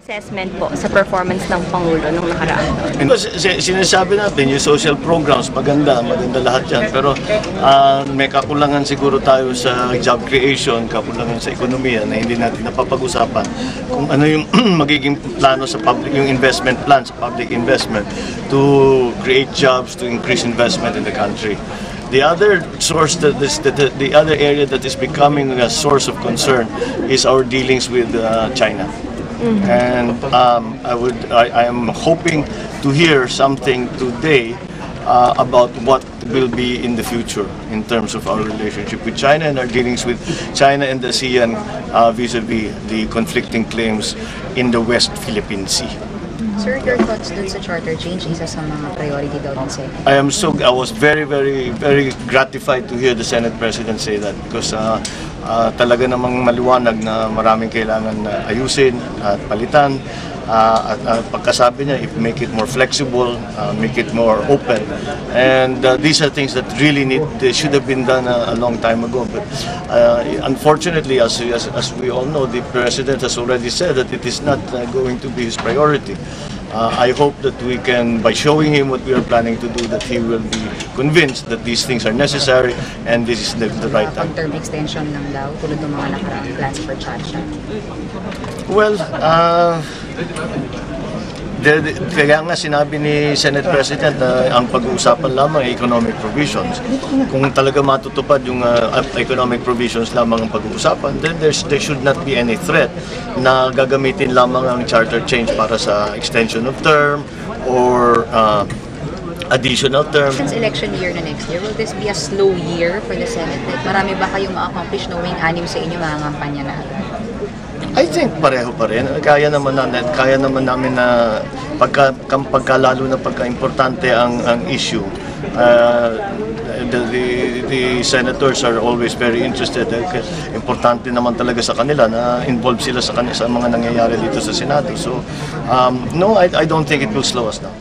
assessment po sa performance ng Pangulo nung nakaraan? Sinasabi natin, yung social programs, maganda lahat yan. Pero may kakulangan siguro tayo sa job creation, kakulangan sa ekonomiya na hindi natin napapag-usapan kung ano yung magiging plano sa public, yung investment plan sa public investment to create jobs, to increase investment in the country. The other source the other area that is becoming a source of concern is our dealings with China. And I am hoping to hear something today about what will be in the future in terms of our relationship with China and our dealings with China and the ASEAN vis-a-vis the conflicting claims in the West Philippine Sea. Sir, your thoughts dun sa charter change, isa sa mga priority daw ng Senate? I was very gratified to hear the Senate President say that because talaga namang maliwanag na maraming kailangan ayusin at palitan. At pagkasabi niya, make it more flexible, make it more open. And these are things that really should have been done a long time ago. But unfortunately, as we all know, the President has already said that it is not going to be his priority. I hope that we can, by showing him what we are planning to do, that he will be convinced that these things are necessary and this is the right time. Term extension lang daw, tulad ng mga nakaraang plans for Chacha. Well, kaya nga sinabi ni Senate President na ang pag-uusapan lamang ay economic provisions. Kung talaga matutupad yung economic provisions lamang ang pag-uusapan, then there should not be any threat na gagamitin lamang ang charter change para sa extension of term or additional term. Since election year na next year, will this be a slow year for the Senate? Like, marami ba kayong ma-accomplish knowing anim sa inyo mga kampanya na? I think pareho pa rin. Kaya naman namin na pagkalalo na pagka-importante ang issue. The senators are always very interested. Importante naman talaga sa kanila na involved sila sa mga nangyayari dito sa Senado. So, no, I don't think it will slow us down.